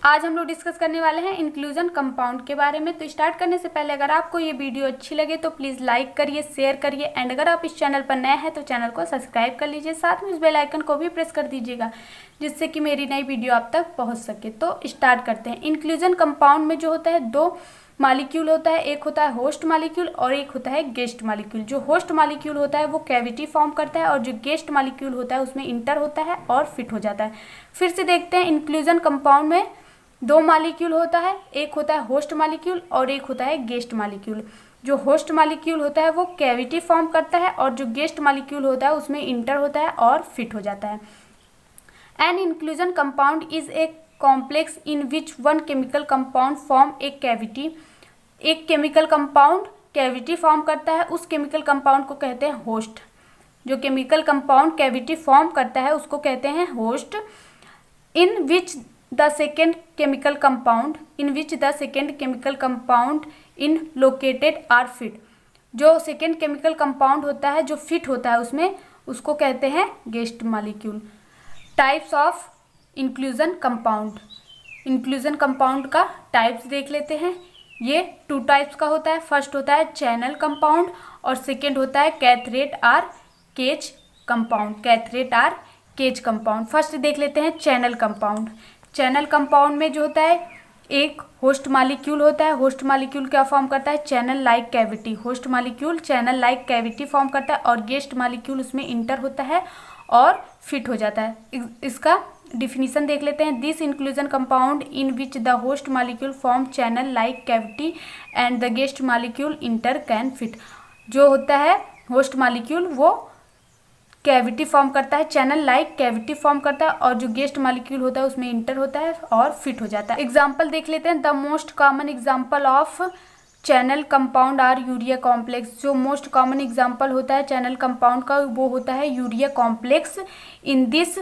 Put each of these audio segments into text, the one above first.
आज हम लोग डिस्कस करने वाले हैं इंक्लूजन कंपाउंड के बारे में। तो स्टार्ट करने से पहले अगर आपको ये वीडियो अच्छी लगे तो प्लीज़ लाइक करिए, शेयर करिए एंड अगर आप इस चैनल पर नए हैं तो चैनल को सब्सक्राइब कर लीजिए, साथ में इस बेल आइकन को भी प्रेस कर दीजिएगा जिससे कि मेरी नई वीडियो आप तक पहुँच सके। तो स्टार्ट करते हैं। इंक्लूजन कंपाउंड में जो होता है दो मालिक्यूल होता है, एक होता है होस्ट मालिक्यूल और एक होता है गेस्ट मालिक्यूल। जो होस्ट मालिक्यूल होता है वो कैविटी फॉर्म करता है और जो गेस्ट मालिक्यूल होता है उसमें इंटर होता है और फिट हो जाता है। फिर से देखते हैं, इंक्लूजन कंपाउंड में दो मालिक्यूल होता है, एक होता है होस्ट मालिक्यूल और एक होता है गेस्ट मालिक्यूल। जो होस्ट मालिक्यूल होता है वो कैविटी फॉर्म करता है और जो गेस्ट मालिक्यूल होता है उसमें इंटर होता है और फिट हो जाता है। An inclusion compound is a complex in which one chemical compound form a cavity. एक केमिकल कंपाउंड कैविटी फॉर्म करता है, उस केमिकल कंपाउंड को कहते हैं होस्ट। जो केमिकल कंपाउंड कैविटी फॉर्म करता है उसको कहते हैं host. In which the second chemical compound in located are fit. जो सेकेंड केमिकल कंपाउंड होता है जो फिट होता है उसमें, उसको कहते हैं guest molecule. Types of inclusion compound. Inclusion compound का टाइप्स देख लेते हैं। ये टू टाइप्स का होता है। फर्स्ट होता है चैनल कंपाउंड और सेकेंड होता है कैथरेट आर केज कंपाउंड। फर्स्ट देख लेते हैं चैनल कंपाउंड। चैनल कंपाउंड में जो होता है एक होस्ट मालिक्यूल होता है। होस्ट मालिक्यूल क्या फॉर्म करता है? Channel like cavity. Host molecule channel like cavity form करता है और गेस्ट मालिक्यूल उसमें इंटर होता है और फिट हो जाता है। इसका डिफिनीशन देख लेते हैं। This inclusion compound in which the host molecule form channel like cavity and the guest molecule enter can fit. जो होता है होस्ट मालिक्यूल वो कैविटी फॉर्म करता है, चैनल लाइक कैविटी फॉर्म करता है और जो गेस्ट मालिक्यूल होता है उसमें इंटर होता है और फिट हो जाता है। एग्जाम्पल देख लेते हैं। The most common example of channel compound are urea complex. जो मोस्ट कॉमन एग्जाम्पल होता है चैनल कंपाउंड का वो होता है urea complex. In this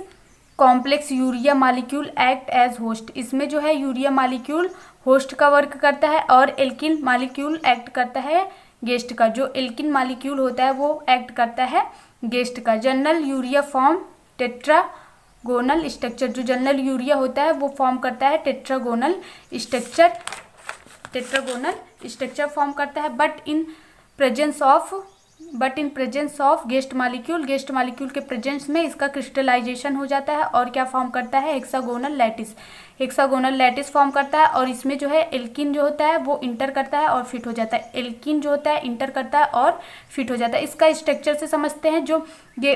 complex urea molecule act as host. इसमें जो है यूरिया मालिक्यूल होस्ट का वर्क करता है और एल्किन मालिक्यूल एक्ट करता है गेस्ट का। जो एल्किन मालिक्यूल होता है वो एक्ट करता है गेस्ट का। General urea form tetragonal structure. जो जनरल यूरिया होता है वो फॉर्म करता है टेट्रागोनल स्ट्रक्चर फॉर्म करता है। But in presence of guest molecule के प्रेजेंस में इसका क्रिस्टलाइजेशन हो जाता है और क्या फॉर्म करता है? हेक्सागोनल लैटिस फॉर्म करता है और इसमें जो है एल्किन जो होता है वो इंटर करता है और फिट हो जाता है। एल्किन जो होता है इंटर करता है और फिट हो जाता है। इसका स्ट्रक्चर से समझते हैं। जो ये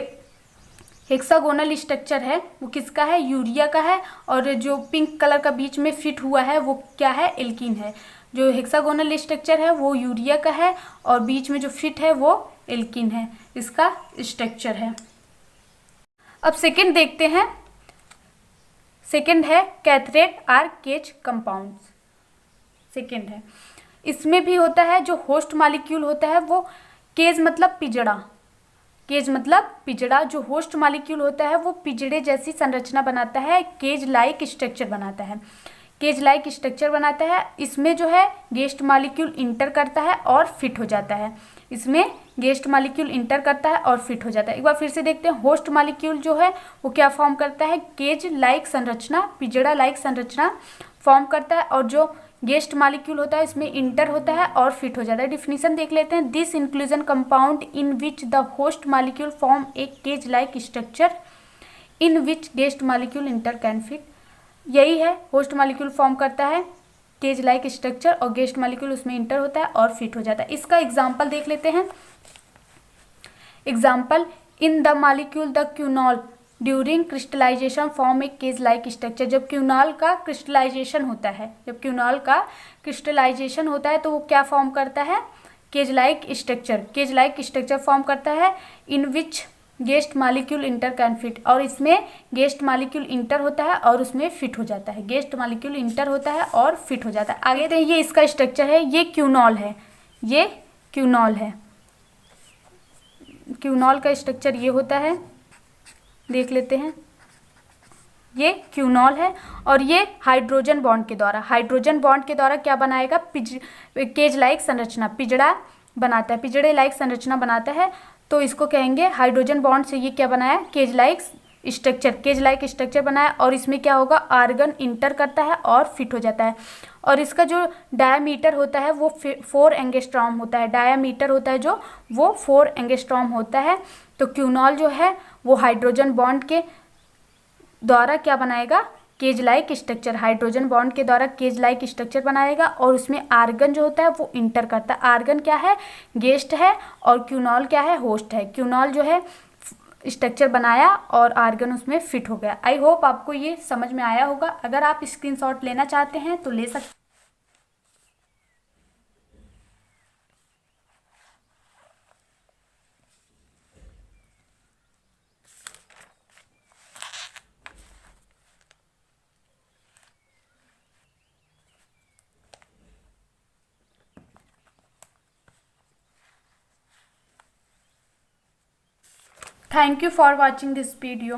हेक्सागोनल स्ट्रक्चर है वो किसका है? यूरिया का है और जो पिंक कलर का बीच में फिट हुआ है वो क्या है? एल्किन है। जो हेक्सागोनल स्ट्रक्चर है वो यूरिया का है और बीच में जो फिट है वो एल्किन है। इसका स्ट्रक्चर है। अब सेकेंड देखते हैं। सेकेंड है कैथरेट आर केज कंपाउंड्स। सेकेंड है, इसमें भी होता है जो होस्ट मालिक्यूल होता है वो केज मतलब पिजड़ा। जो होस्ट मालिक्यूल होता है वो पिजड़े जैसी संरचना बनाता है, केज लाइक स्ट्रक्चर बनाता है। इसमें जो है गेस्ट मालिक्यूल इंटर करता है और फिट हो जाता है। एक बार फिर से देखते हैं। होस्ट मालिक्यूल जो है वो क्या फॉर्म करता है? केज लाइक संरचना, पिजड़ा लाइक संरचना फॉर्म करता है और जो गेस्ट मालिक्यूल होता है इसमें इंटर होता है और फिट हो जाता है। डिफिनीशन देख लेते हैं। This inclusion compound in which the host molecule form a cage like structure in which guest molecule enter can fit. यही है, होस्ट मालिक्यूल फॉर्म करता है केज लाइक स्ट्रक्चर और गेस्ट मालिक्यूल उसमें इंटर होता है और फिट हो जाता है। इसका एग्जाम्पल देख लेते हैं। Example, in the molecule the quinol during crystallisation form a cage like structure. जब क्यूनॉल का क्रिस्टलाइजेशन होता है तो वो क्या फॉर्म करता है? केज लाइक स्ट्रक्चर फॉर्म करता है। In which guest molecule enter can fit. और इसमें गेस्ट मालिक्यूल इंटर होता है और उसमें फिट हो जाता है। आगे देखिए इसका स्ट्रक्चर है। ये क्यूनॉल है। क्यूनॉल का स्ट्रक्चर ये होता है, देख लेते हैं। ये क्यूनॉल है और ये हाइड्रोजन बॉन्ड के द्वारा क्या बनाएगा? केज लाइक संरचना, पिजड़े लाइक संरचना बनाता है। तो इसको कहेंगे हाइड्रोजन बॉन्ड से ये क्या बनाया? Cage like structure, cage like structure बनाया और इसमें क्या होगा, आर्गन इंटर करता है और फिट हो जाता है। और इसका जो डायामीटर होता है वो 4 एंगस्ट्रॉम होता है, डायामीटर होता है जो वो 4 एंगस्ट्रॉम होता है। तो क्यूनॉल जो है वो हाइड्रोजन बॉन्ड के द्वारा क्या बनाएगा, cage like structure, hydrogen bond के द्वारा केज लाइक स्ट्रक्चर बनाएगा और उसमें आर्गन जो होता है वो इंटर करता है। आर्गन क्या है, गेस्ट है और क्यूनॉल क्या है, होस्ट है। क्यूनॉल जो है स्ट्रक्चर बनाया और आर्गन उसमें फिट हो गया। आई होप आपको ये समझ में आया होगा। अगर आप स्क्रीनशॉट लेना चाहते हैं तो ले सकते। Thank you for watching this video.